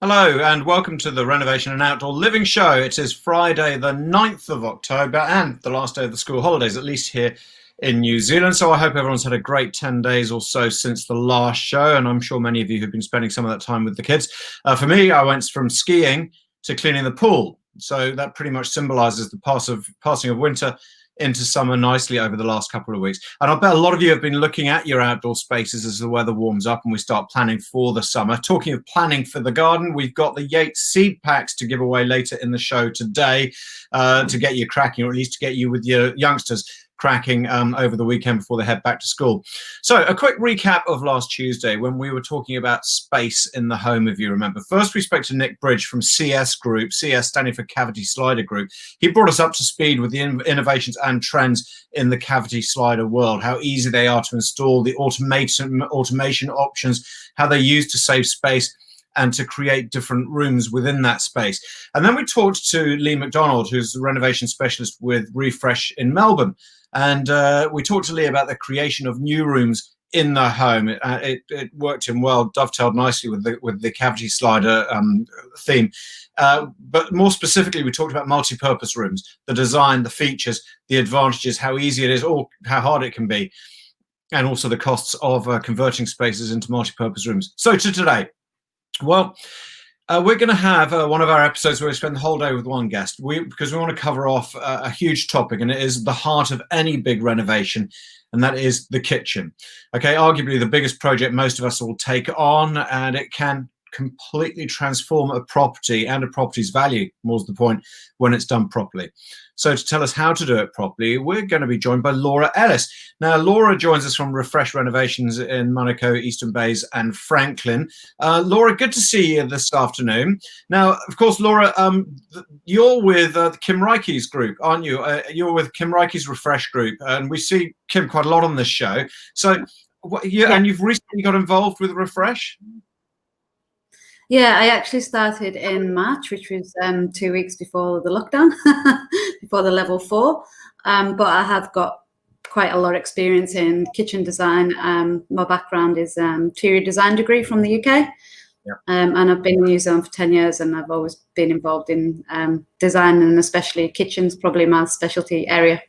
Hello and welcome to the Renovation and Outdoor Living Show. It is Friday the 9th of October and the last day of the school holidays, at least here in New Zealand. So I hope everyone's had a great 10 days or so since the last show, and I'm sure many of you have been spending some of that time with the kids. For me, I went from skiing to cleaning the pool. So that pretty much symbolises the passing of winter into summer nicely over the last couple of weeks. And I bet a lot of you have been looking at your outdoor spaces as the weather warms up and we start planning for the summer. Talking of planning for the garden, we've got the Yates seed packs to give away later in the show today to get you cracking, or at least to get you with your youngsters cracking over the weekend before they head back to school. So a quick recap of last Tuesday when we were talking about space in the home, if you remember. First, we spoke to Nick Bridge from CS Group, CS standing for Cavity Slider Group. He brought us up to speed with the innovations and trends in the cavity slider world, how easy they are to install, the automation options, how they're used to save space and to create different rooms within that space. And then we talked to Lee McDonald, who's the renovation specialist with Refresh in Melbourne. And we talked to Lee about the creation of new rooms in the home. It worked in well, dovetailed nicely with the cavity slider theme. But more specifically, we talked about multi-purpose rooms, the design, the features, the advantages, how easy it is, or how hard it can be, and also the costs of converting spaces into multi-purpose rooms. So to today. Well, we're going to have one of our episodes where we spend the whole day with one guest because we want to cover off a huge topic, and it is the heart of any big renovation, and that is the kitchen. Okay, arguably the biggest project most of us will take on, and it can completely transform a property and a property's value, more's the point, when it's done properly. So to tell us how to do it properly, we're going to be joined by Laura Ellis. Now, Laura joins us from Refresh Renovations in Monaco, Eastern Bays and Franklin. Laura, good to see you this afternoon. Now, of course, Laura, you're with Kim Reike's group, aren't you? You're with Kim Reike's Refresh group, and we see Kim quite a lot on this show. So, and you've recently got involved with Refresh? Yeah, I actually started in March, which was 2 weeks before the lockdown, before the level 4. But I have got quite a lot of experience in kitchen design. My background is interior design degree from the UK. Yeah. And I've been in New Zealand for 10 years, and I've always been involved in design, and especially kitchens, probably my specialty area.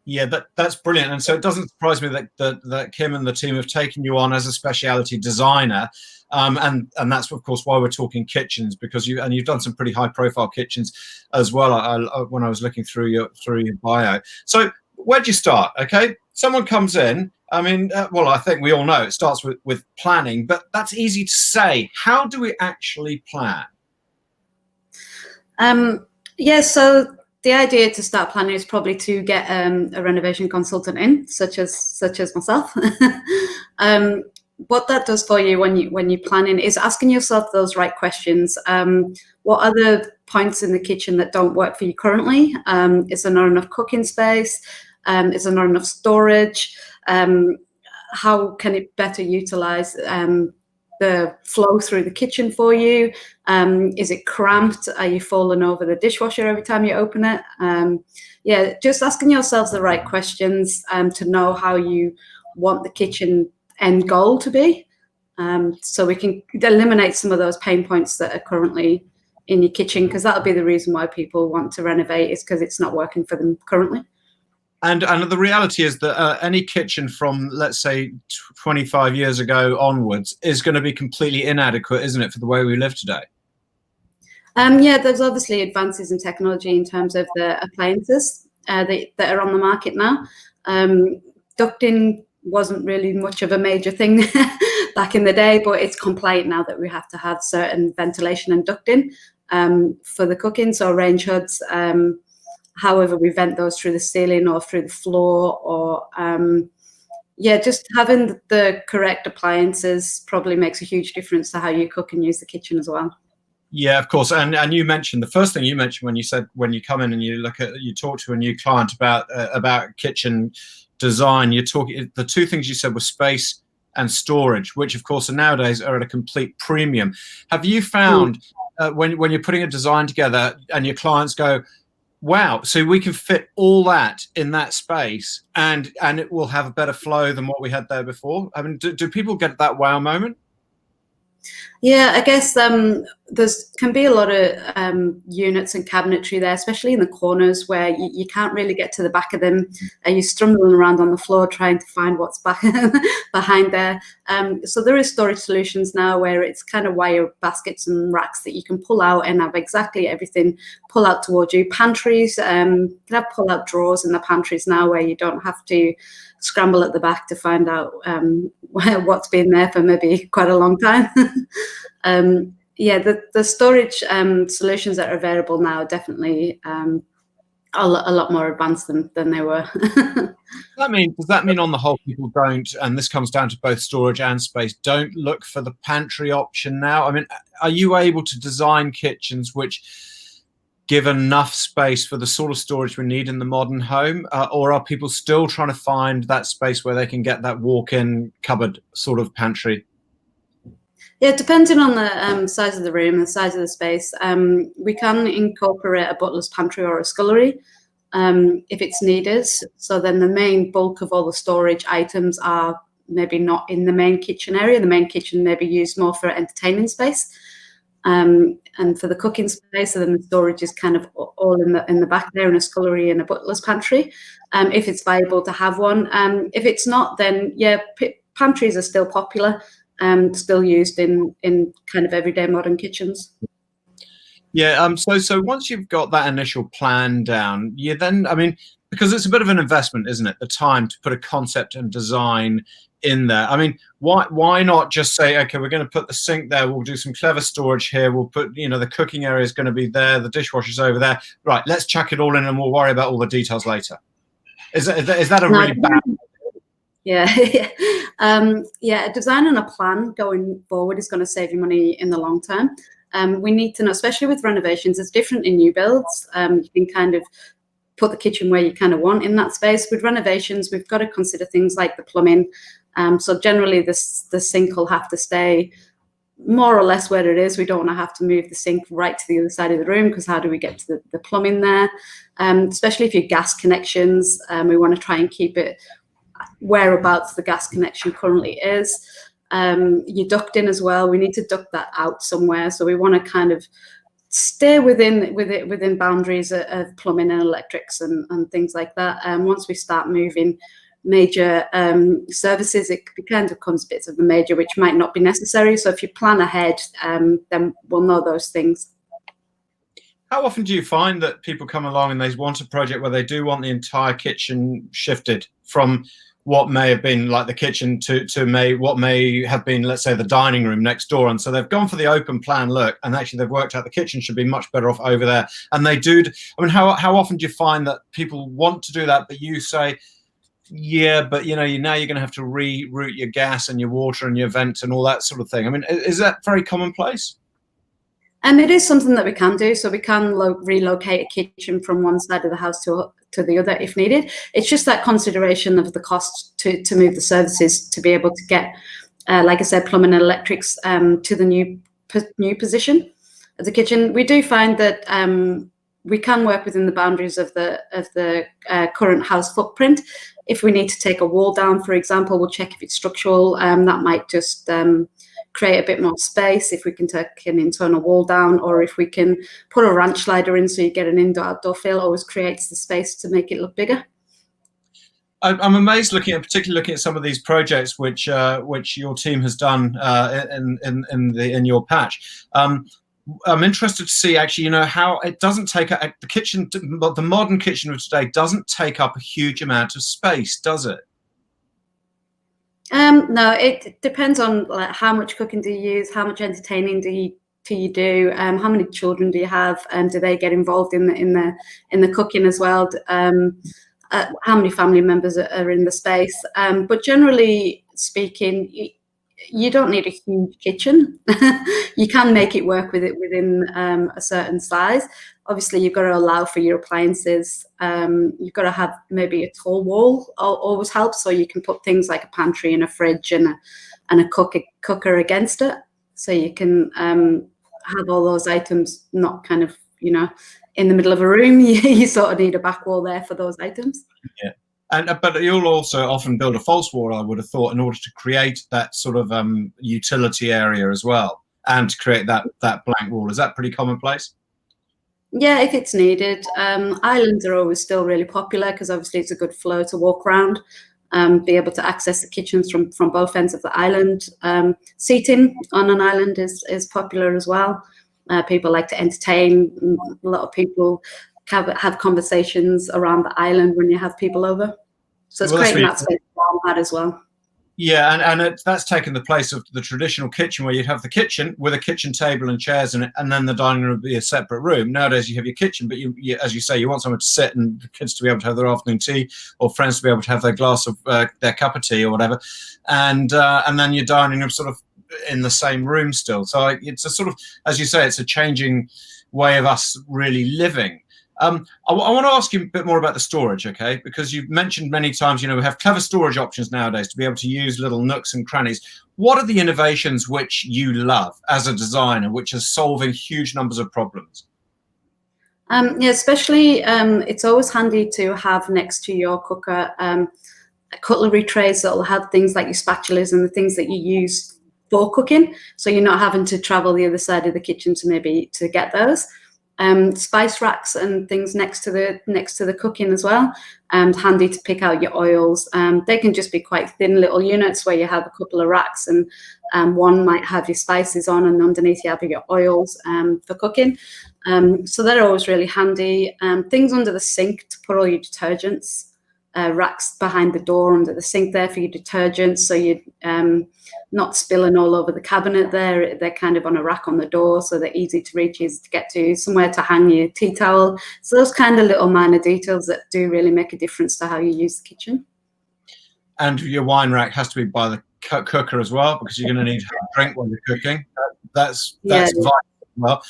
Yeah, that's brilliant. And so it doesn't surprise me that Kim and the team have taken you on as a speciality designer. And that's, of course, why we're talking kitchens, because you've done some pretty high-profile kitchens as well. When I was looking through your bio. So where'd you start? Okay, someone comes in. I mean, well, I think we all know it starts with planning, but that's easy to say. How do we actually plan? Yeah, so the idea to start planning is probably to get a renovation consultant in, such as myself. What that does for you when you're planning is asking yourself those right questions. What are the points in the kitchen that don't work for you currently? Is there not enough cooking space? Is there not enough storage? How can it better utilize the flow through the kitchen for you? Is it cramped? Are you falling over the dishwasher every time you open it? Yeah, just asking yourselves the right questions to know how you want the kitchen end goal to be, so we can eliminate some of those pain points that are currently in your kitchen, because that'll be the reason why people want to renovate, is because it's not working for them currently. And the reality is that any kitchen from, let's say, 25 years ago onwards is going to be completely inadequate, isn't it, for the way we live today? Yeah, there's obviously advances in technology in terms of the appliances that are on the market now. Ducting wasn't really much of a major thing back in the day, but it's compliant now that we have to have certain ventilation and ducting for the cooking. So range hoods, however we vent those through the ceiling or through the floor, or Yeah, just having the correct appliances probably makes a huge difference to how you cook and use the kitchen as well. Yeah, of course. And you mentioned the first thing you mentioned when you said when you come in and you talk to a new client about kitchen design. You're talking the two things you said were space and storage, which of course nowadays are at a complete premium. Have you Mm. found when you're putting a design together and your clients go, "Wow, so we can fit all that in that space, and it will have a better flow than what we had there before"? I mean, do people get that wow moment? Yeah, I guess there's can be a lot of units and cabinetry there, especially in the corners where you can't really get to the back of them. You're stumbling around on the floor trying to find what's back behind there. So there is storage solutions now where it's kind of wire baskets and racks that you can pull out and have exactly everything pull out towards you. Pantries, you can have pull out drawers in the pantries now where you don't have to scramble at the back to find out what's been there for maybe quite a long time. Yeah, the storage solutions that are available now definitely are a lot more advanced than they were. Does that mean on the whole people don't, and this comes down to both storage and space, don't look for the pantry option now? I mean, are you able to design kitchens which give enough space for the sort of storage we need in the modern home, or are people still trying to find that space where they can get that walk-in cupboard sort of pantry? Yeah, depending on the size of the room and the size of the space, we can incorporate a butler's pantry or a scullery if it's needed. So then the main bulk of all the storage items are maybe not in the main kitchen area. The main kitchen may be used more for entertaining space. And for the cooking space, and then the storage is kind of all in the back there in a scullery and a butler's pantry, if it's viable to have one. If it's not, then yeah, pantries are still popular, still used in kind of everyday modern kitchens. Yeah. So once you've got that initial plan down, you then, I mean, because it's a bit of an investment, isn't it? The time to put a concept and design in there. I mean, why not just say, okay, we're going to put the sink there. We'll do some clever storage here. We'll put, the cooking area is going to be there. The dishwasher's over there. Right. Let's chuck it all in, and we'll worry about all the details later. Is that a really bad? Yeah, yeah. A design and a plan going forward is going to save you money in the long term. We need to know, especially with renovations, it's different in new builds. You can kind of put the kitchen where you kind of want in that space. With renovations, we've got to consider things like the plumbing. So generally, the sink will have to stay more or less where it is. We don't want to have to move the sink right to the other side of the room, because how do we get to the plumbing there? Especially if your gas connections, we want to try and keep it whereabouts the gas connection currently is. Your ducting as well, we need to duct that out somewhere. So we want to kind of stay within boundaries of plumbing and electrics and things like that. Once we start moving major services, it kind of becomes bits of a major, which might not be necessary. So if you plan ahead, then we'll know those things. How often do you find that people come along and they want a project where they do want the entire kitchen shifted from what may have been like the kitchen to what may have been, let's say, the dining room next door, and so they've gone for the open plan look, and actually they've worked out the kitchen should be much better off over there, and they do. I mean, how often do you find that people want to do that, but you say, yeah, but now you're going to have to reroute your gas and your water and your vent and all that sort of thing? I mean, is that very commonplace? It is something that we can do. So we can relocate a kitchen from one side of the house to the other if needed. It's just that consideration of the cost to move the services to be able to get, like I said, plumbing and electrics to the new position of the kitchen. We do find that we can work within the boundaries of the current house footprint. If we need to take a wall down, for example, we'll check if it's structural. That might just create a bit more space if we can take an internal wall down, or if we can put a ranch slider in so you get an indoor-outdoor feel. Always creates the space to make it look bigger. I'm amazed particularly looking at some of these projects which your team has done in your patch. I'm interested to see actually, how it doesn't take the kitchen. The modern kitchen of today doesn't take up a huge amount of space, does it? No, it depends on how much cooking do you use, how much entertaining do you do, how many children do you have, and do they get involved in the cooking as well? how many family members are in the space. But generally speaking, you don't need a huge kitchen. You can make it work within a certain size. Obviously, you've got to allow for your appliances. You've got to have maybe a tall wall always helps, so you can put things like a pantry and a fridge and a cooker against it, so you can have all those items not kind of, in the middle of a room. You sort of need a back wall there for those items. Yeah. But you'll also often build a false wall, I would have thought, in order to create that sort of utility area as well, and to create that blank wall. Is that pretty commonplace? Yeah, if it's needed. Islands are always still really popular because obviously it's a good flow to walk around, be able to access the kitchens from both ends of the island. Seating on an island is popular as well. People like to entertain. A lot of people have conversations around the island when you have people over. So it's creating that space around that as well. Yeah, and that's taken the place of the traditional kitchen where you'd have the kitchen with a kitchen table and chairs in it, and then the dining room would be a separate room. Nowadays you have your kitchen, but you, as you say, you want someone to sit and the kids to be able to have their afternoon tea, or friends to be able to have their glass of their cup of tea or whatever, and then your dining room sort of in the same room still. So it's a sort of, as you say, it's a changing way of us really living. I want to ask you a bit more about the storage, okay? Because you've mentioned many times, we have clever storage options nowadays to be able to use little nooks and crannies. What are the innovations which you love as a designer, which are solving huge numbers of problems? Yeah, especially it's always handy to have next to your cooker cutlery trays that will have things like your spatulas and the things that you use for cooking, so you're not having to travel the other side of the kitchen to get those. Spice racks and things next to the cooking as well, and handy to pick out your oils. They can just be quite thin little units where you have a couple of racks, and one might have your spices on, and underneath you have your oils for cooking. So they're always really handy. Things under the sink to put all your detergents. Racks behind the door under the sink there for your detergents, so you're not spilling all over the cabinet there. They're kind of on a rack on the door, so they're easy to reach, easy to get to, somewhere to hang your tea towel. So those kind of little minor details that do really make a difference to how you use the kitchen. And your wine rack has to be by the cooker as well, because you're going to need to have a drink while you're cooking. That's vital as well.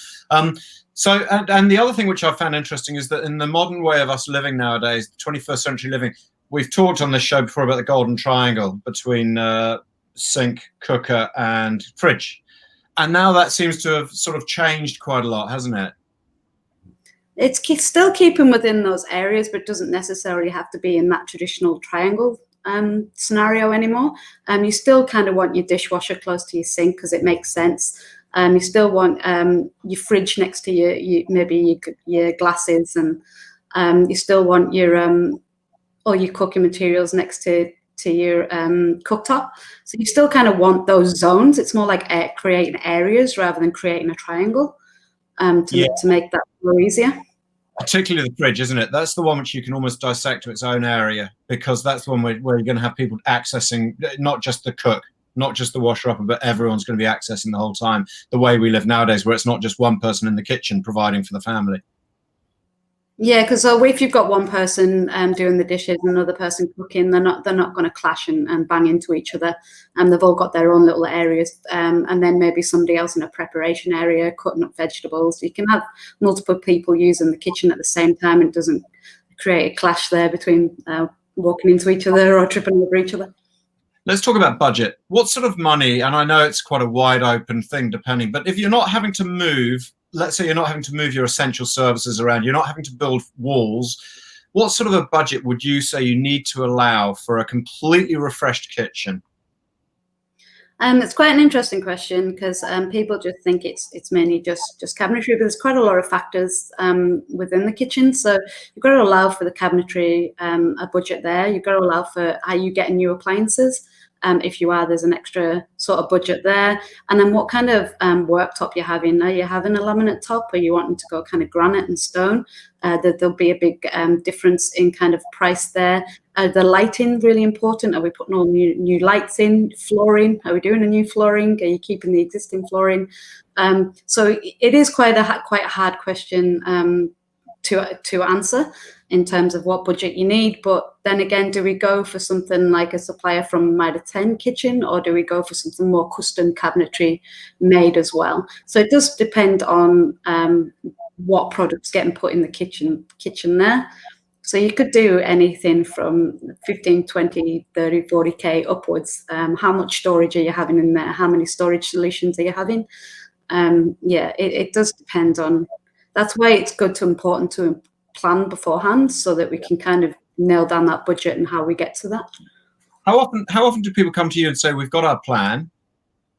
So, and the other thing which I found interesting is that in the modern way of us living nowadays, 21st century living, we've talked on this show before about the golden triangle between sink, cooker, and fridge. And now that seems to have sort of changed quite a lot, hasn't it? It's still keeping within those areas, but it doesn't necessarily have to be in that traditional triangle scenario anymore. You still kind of want your dishwasher close to your sink because it makes sense. You still want your fridge next to maybe your glasses, and you still want your all your cooking materials next to your cooktop. So you still kind of want those zones. It's more like creating areas rather than creating a triangle to make that more easier. Particularly the fridge, isn't it? That's the one which you can almost dissect to its own area, because that's the one where you're going to have people accessing not just the cook, not just the washer upper, but everyone's going to be accessing the whole time, the way we live nowadays, where it's not just one person in the kitchen providing for the family. Yeah, because if you've got one person doing the dishes and another person cooking, they're not going to clash and bang into each other, and they've all got their own little areas. And then maybe somebody else in a preparation area cutting up vegetables. You can have multiple people using the kitchen at the same time, and it doesn't create a clash there between walking into each other or tripping over each other. Let's talk about budget. What sort of money, and I know it's quite a wide open thing depending, but if you're not having to move, let's say you're not having to move your essential services around, you're not having to build walls, what sort of a budget would you say you need to allow for a completely refreshed kitchen? It's quite an interesting question, because people just think it's mainly just cabinetry, but there's quite a lot of factors within the kitchen. So you've got to allow for the cabinetry, a budget there. You've got to allow for how you get new appliances. If you are, there's an extra sort of budget there. And then what kind of worktop you're having. Are you having a laminate top, or are you wanting to go kind of granite and stone? There'll be a big difference in kind of price there. The lighting, really important. Are we putting all new lights in? Flooring, are we doing a new flooring? Are you keeping the existing flooring? So it is quite a hard question to answer in terms of what budget you need. But then again, do we go for something like a supplier from Mitre 10 kitchen, or do we go for something more custom cabinetry made as well? So it does depend on what product's getting put in the kitchen there. So you could do anything from 15, 20, 30, 40K upwards. How much storage are you having in there? How many storage solutions are you having? It does depend on. That's why it's important to plan beforehand, so that we can kind of nail down that budget and how we get to that. How often do people come to you and say, we've got our plan,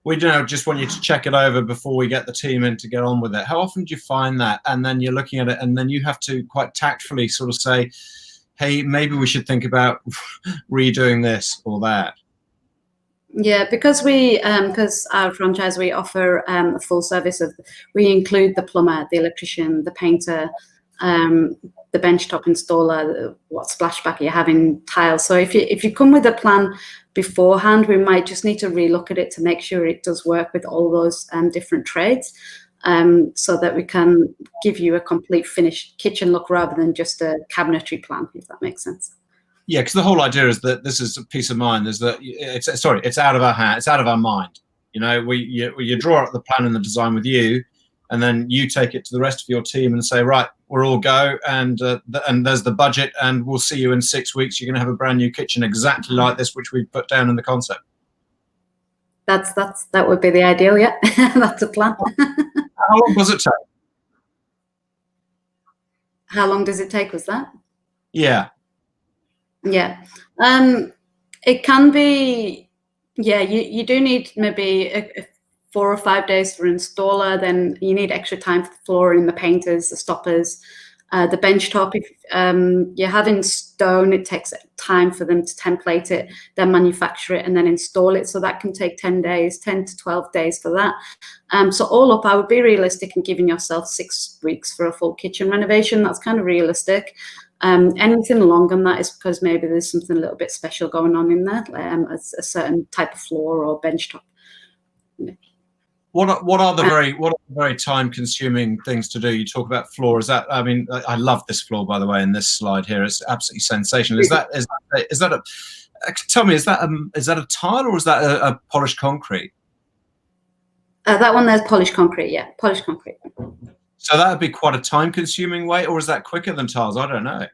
we just want you to check it over before we get the team in to get on with it? How often do you find that? And then you're looking at it, and then you have to quite tactfully sort of say, hey, maybe we should think about redoing this or that. Yeah, because our franchise, we offer a full service we include the plumber, the electrician, the painter, the benchtop installer, what splashback you're having, tiles. So if you come with a plan beforehand, we might just need to relook at it to make sure it does work with all those different trades, so that we can give you a complete finished kitchen look rather than just a cabinetry plan, if that makes sense. Yeah, because the whole idea is that this is a peace of mind. Is that it's out of our hand, it's out of our mind. You draw up the plan and the design with you, and then you take it to the rest of your team and say, right, we're all go, and there's the budget, and we'll see you in 6 weeks. You're going to have a brand new kitchen exactly like this, which we put down in the concept. That would be the ideal. Yeah, that's a plan. How long does it take? How long does it take? Was that? Yeah. Yeah, it can be. Yeah, you do need maybe 4 or 5 days for installer. Then you need extra time for the flooring, the painters, the stoppers, the benchtop. If you're having stone, it takes time for them to template it, then manufacture it, and then install it. So that can take 10 to 12 days for that. So all up, I would be realistic in giving yourself 6 weeks for a full kitchen renovation. That's kind of realistic. Anything longer than that is because maybe there's something a little bit special going on in there, a certain type of floor or benchtop. What are the very time-consuming things to do? You talk about floor. I mean, I love this floor, by the way, in this slide here. It's absolutely sensational. Tell me, is that a tile or is that a polished concrete? That one there's polished concrete. Yeah, polished concrete. So that would be quite a time-consuming way, or is that quicker than tiles? I don't know.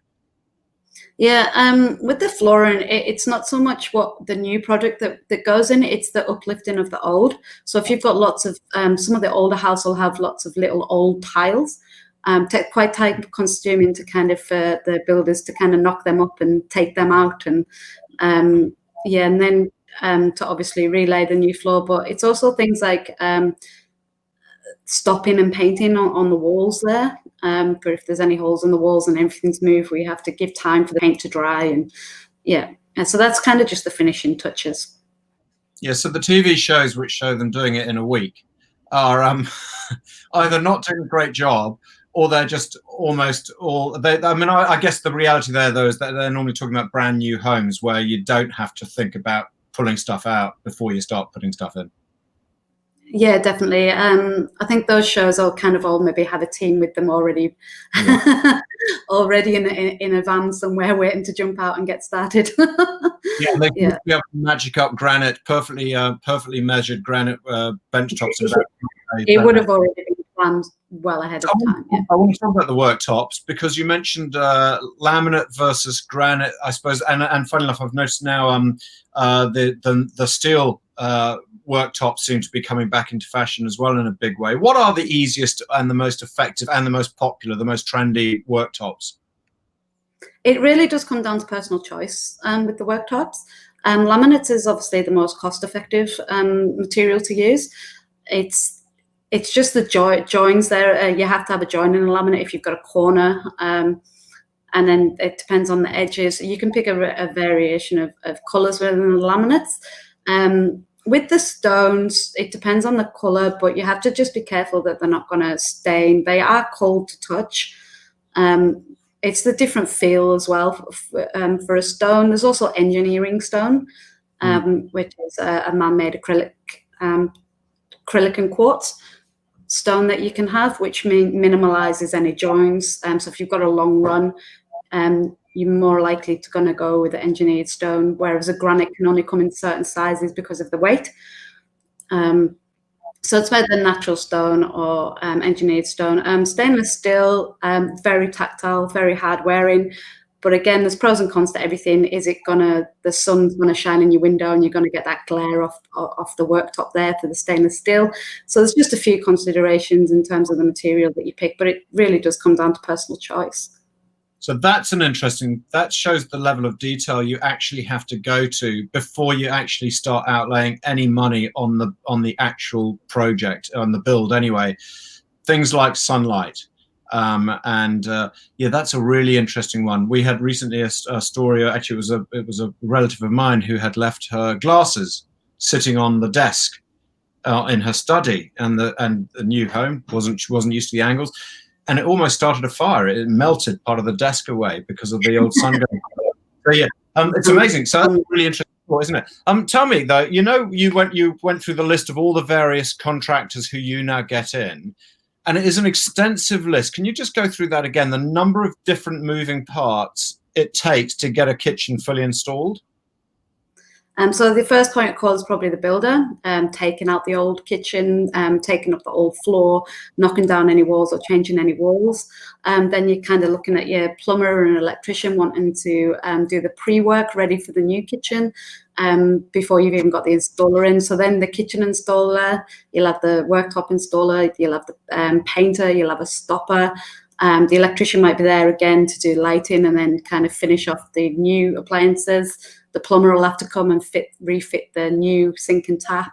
Yeah, with the flooring, it's not so much what the new product that goes in, it's the uplifting of the old. So if you've got lots of, some of the older houses will have lots of little old tiles, quite time-consuming to kind of the builders to kind of knock them up and take them out, and and then to obviously relay the new floor. But it's also things like stopping and painting on the walls there, for if there's any holes in the walls and everything's moved, we have to give time for the paint to dry, and so that's kind of just the finishing touches. Yeah, so the TV shows which show them doing it in a week are either not doing a great job, or they're just almost all. I guess the reality there, though, is that they're normally talking about brand new homes where you don't have to think about pulling stuff out before you start putting stuff in. Yeah, definitely. I think those shows all maybe have a team with them already, already in a van somewhere waiting to jump out and get started. They magic up granite, perfectly measured granite bench tops. It would have already been planned well ahead of time. Yeah. I want to talk about the worktops, because you mentioned laminate versus granite, I suppose, and funny enough, I've noticed now the steel worktops seem to be coming back into fashion as well in a big way. What are the easiest and the most effective and the most popular, the most trendy worktops? It really does come down to personal choice with the worktops. Laminate is obviously the most cost-effective material to use. It's just the joins there. You have to have a join in a laminate if you've got a corner, and then it depends on the edges. You can pick a variation of colours within the laminates. With the stones, it depends on the colour, but you have to just be careful that they're not going to stain. They are cold to touch. It's the different feel as well for a stone. There's also engineering stone, which is a man-made acrylic and quartz stone that you can have, which minimalizes any joins. So if you've got a long run, you're more likely to going to go with the engineered stone, whereas a granite can only come in certain sizes because of the weight. So it's either natural stone or engineered stone. Stainless steel, very tactile, very hard wearing. But again, there's pros and cons to everything. Is it the sun's gonna shine in your window and you're gonna get that glare off the worktop there for the stainless steel? So there's just a few considerations in terms of the material that you pick, but it really does come down to personal choice. So that's that shows the level of detail you actually have to go to before you actually start outlaying any money on the actual project, on the build anyway. Things like sunlight. Yeah, that's a really interesting one. We had recently a story, actually it was a relative of mine who had left her glasses sitting on the desk in her study, and the new home she wasn't used to the angles. And it almost started a fire. It melted part of the desk away because of the old sun going. So yeah, it's amazing. So that's really interesting, isn't it? Tell me though, you went through the list of all the various contractors who you now get in, and it is an extensive list. Can you just go through that again? The number of different moving parts it takes to get a kitchen fully installed. So the first point of call is probably the builder, taking out the old kitchen, taking up the old floor, knocking down any walls or changing any walls. Then you're kind of looking at your plumber and electrician wanting to do the pre-work ready for the new kitchen before you've even got the installer in. So then the kitchen installer, you'll have the worktop installer, you'll have the painter, you'll have a stopper. The electrician might be there again to do lighting and then kind of finish off the new appliances. The plumber will have to come and refit the new sink and tap.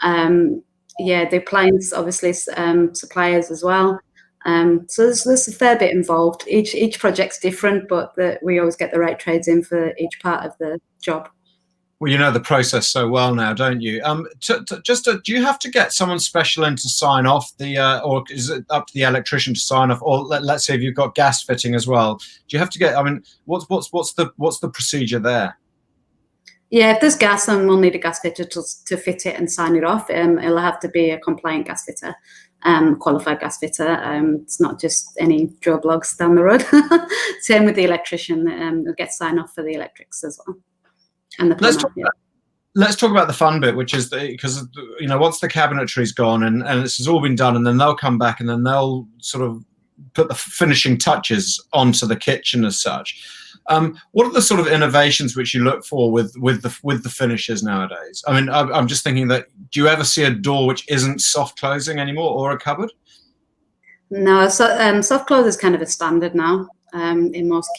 Yeah, the appliance, obviously, suppliers as well. So there's a fair bit involved. Each project's different, but we always get the right trades in for each part of the job. Well, you know the process so well now, don't you? Do you have to get someone special in to sign off or is it up to the electrician to sign off? Or let's say if you've got gas fitting as well, do you have to get? I mean, what's the procedure there? Yeah, if there's gas, then we'll need a gas fitter to fit it and sign it off. It'll have to be a compliant gas fitter, qualified gas fitter. It's not just any Joe Blogs down the road. Same with the electrician. They'll get sign off for the electrics as well. And the plumber, let's talk about the fun bit, which is because once the cabinetry's gone and this has all been done, and then they'll come back and then they'll sort of put the finishing touches onto the kitchen as such. What are the sort of innovations which you look for with the finishes nowadays? I mean, I'm just thinking that, do you ever see a door which isn't soft closing anymore, or a cupboard? No, so soft close is kind of a standard now. In most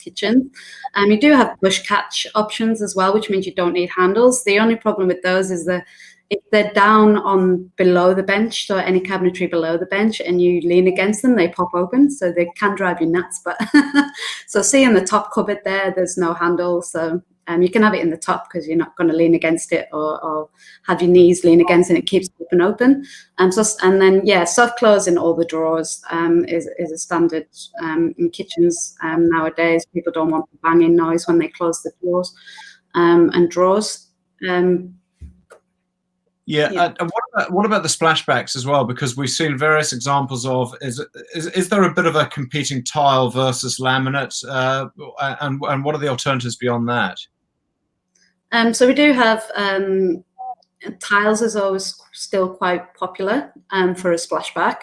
kitchens. You do have push catch options as well, which means you don't need handles. The only problem with those is that if they're down on below the bench, so any cabinetry below the bench, and you lean against them, they pop open, so they can drive you nuts. But so see in the top cupboard there's no handle, so you can have it in the top because you're not going to lean against it or have your knees lean against it. And it keeps it open. And then soft close in all the drawers is a standard in kitchens nowadays. People don't want the banging noise when they close the doors and drawers. And what about the splashbacks as well? Because we've seen various examples of is there a bit of a competing tile versus laminate, and what are the alternatives beyond that? So we do have tiles is always still quite popular for a splashback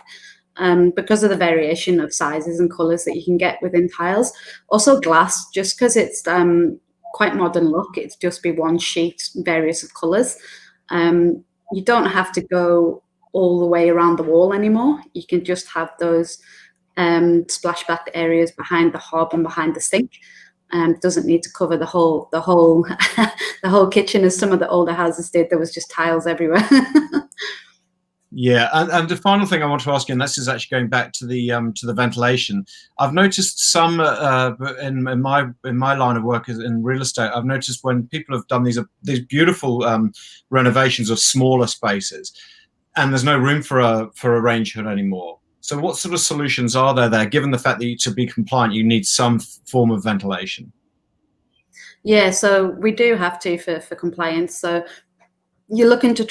because of the variation of sizes and colours that you can get within tiles. Also glass, just because it's quite modern look, it's just be one sheet, various of colours. You don't have to go all the way around the wall anymore. You can just have those splashback areas behind the hob and behind the sink. Doesn't need to cover the whole the whole kitchen as some of the older houses did. There was just tiles everywhere. Yeah, and the final thing I want to ask you, and this is actually going back to the ventilation. I've noticed some in my line of work in real estate. I've noticed when people have done these beautiful renovations of smaller spaces, and there's no room for a range hood anymore. So what sort of solutions are there, given the fact that to be compliant, you need some form of ventilation? Yeah, so we do have to for compliance. So you're looking to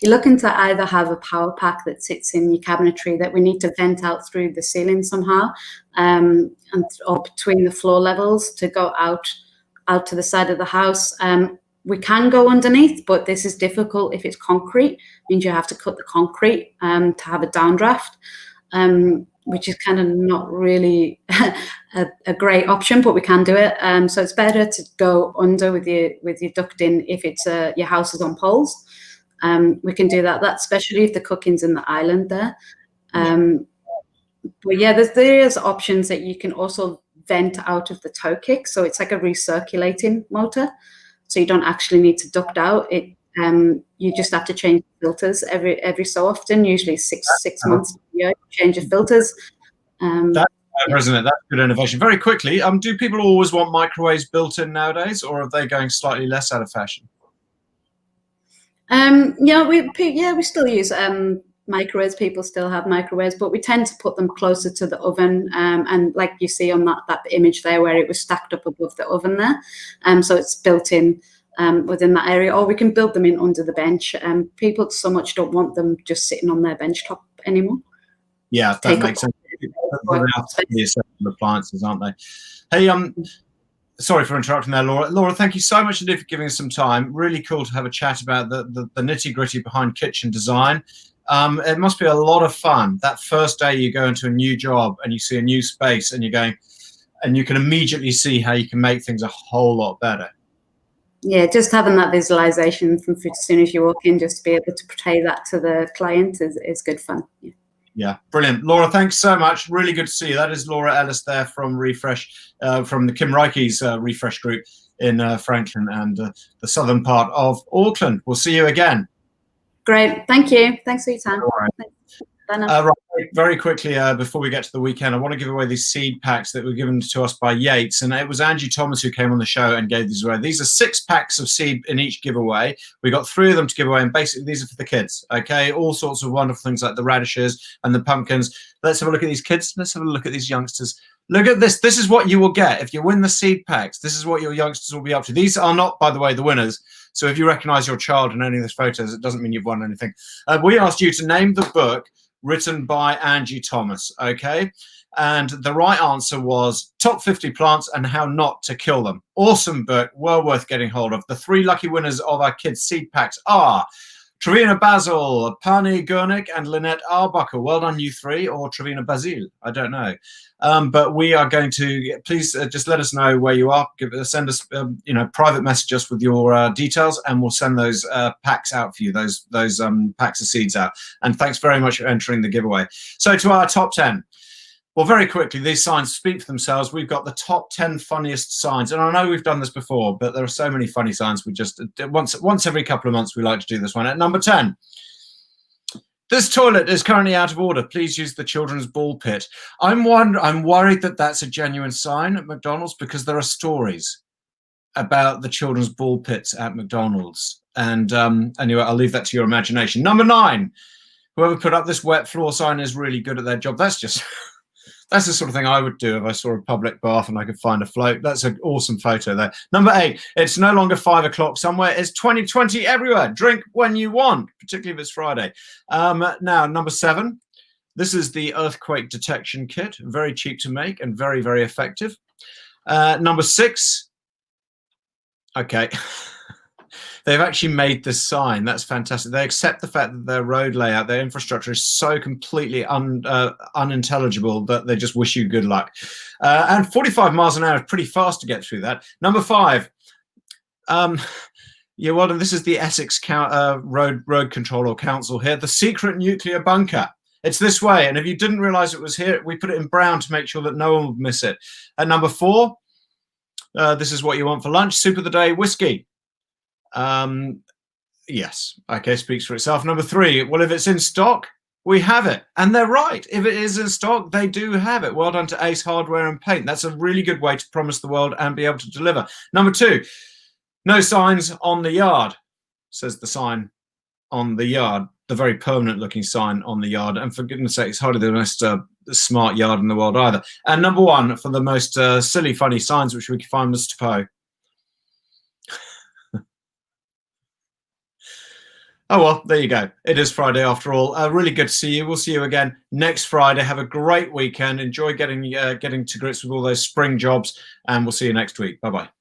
you're looking to either have a power pack that sits in your cabinetry that we need to vent out through the ceiling somehow, or between the floor levels to go out to the side of the house. We can go underneath, but this is difficult if it's concrete. It means you have to cut the concrete to have a downdraft, which is kind of not really a great option, but we can do it. So it's better to go under with your ducting if it's your house is on poles. We can do that. That's especially if the cooking's in the island there. But yeah, there's options that you can also vent out of the toe kick. So it's like a recirculating motor. So you don't actually need to duct out. You just have to change filters every so often, usually six months a year, change your filters. That's clever, isn't it? That's good innovation. Very quickly, do people always want microwaves built in nowadays, or are they going slightly less out of fashion? We still use microwaves. People still have microwaves, but we tend to put them closer to the oven, and like you see on that image there where it was stacked up above the oven there, so it's built in within that area, or we can build them in under the bench. People so much don't want them just sitting on their bench top anymore. Yeah, that makes sense. The essential appliances, aren't they? Hey, sorry for interrupting there, Laura. Laura, thank you so much indeed for giving us some time. Really cool to have a chat about the nitty-gritty behind kitchen design. It must be a lot of fun. That first day you go into a new job and you see a new space and you're going, and you can immediately see how you can make things a whole lot better. Yeah, just having that visualization from as soon as you walk in, just to be able to portray that to the client is good fun. Yeah, brilliant. Laura, thanks so much. Really good to see you. That is Laura Ellis there from Refresh, from the Kim Reike's Refresh group in Franklin and the southern part of Auckland. We'll see you again. Great. Thank you. Thanks for your time. Right, very quickly, before we get to the weekend, I want to give away these seed packs that were given to us by Yates, and it was Angie Thomas who came on the show and gave these away. These are 6 packs of seed in each giveaway. We got 3 of them to give away, and basically these are for the kids. Okay, all sorts of wonderful things like the radishes and the pumpkins. Let's have a look at these kids. Let's have a look at these youngsters. Look at this. This is what you will get if you win the seed packs. This is what your youngsters will be up to. These are not, by the way, the winners. So if you recognize your child in any of these photos, it doesn't mean you've won anything. We asked you to name the book written by Angie Thomas, okay? And the right answer was Top 50 Plants and How Not to Kill Them. Awesome book, well worth getting hold of. The 3 lucky winners of our kids' seed packs are Trevina Basil, Pani Gurnick, and Lynette Arbuckle. Well done, you 3, or Trevina Basil, I don't know. But we are going to, please just let us know where you are. Send us, private message us with your details, and we'll send those packs out for you, those packs of seeds out. And thanks very much for entering the giveaway. So to our top 10. Well, very quickly, these signs speak for themselves. We've got the top 10 funniest signs. And I know we've done this before, but there are so many funny signs. We just, once every couple of months, we like to do this one. At number 10, this toilet is currently out of order. Please use the children's ball pit. I'm worried that that's a genuine sign at McDonald's, because there are stories about the children's ball pits at McDonald's. And anyway, I'll leave that to your imagination. Number 9, whoever put up this wet floor sign is really good at their job. That's just... That's the sort of thing I would do if I saw a public bath and I could find a float. That's an awesome photo there. Number 8, it's no longer 5 o'clock somewhere. It's 2020 everywhere. Drink when you want, particularly if it's Friday. Now, number 7, this is the earthquake detection kit. Very cheap to make and very, very effective. Number 6, okay. They've actually made this sign. That's fantastic. They accept the fact that their road layout, their infrastructure is so completely unintelligible that they just wish you good luck. And 45 miles an hour is pretty fast to get through that. Number 5. Yeah, well done. This is the Essex Road Control or Council here. The secret nuclear bunker. It's this way. And if you didn't realize it was here, we put it in brown to make sure that no one would miss it. At number 4, this is what you want for lunch. Soup of the day, whiskey. Yes, okay, speaks for itself. Number 3, well, if it's in stock, we have it. And they're right. If it is in stock, they do have it. Well done to Ace Hardware and Paint. That's a really good way to promise the world and be able to deliver. Number 2, no signs on the yard, says the sign on the yard, the very permanent looking sign on the yard. And for goodness sake, it's hardly the most smart yard in the world either. And number 1, for the most silly, funny signs which we can find, Mr. Poe. Oh, well, there you go. It is Friday after all. Really good to see you. We'll see you again next Friday. Have a great weekend. Enjoy getting to grips with all those spring jobs, and we'll see you next week. Bye-bye.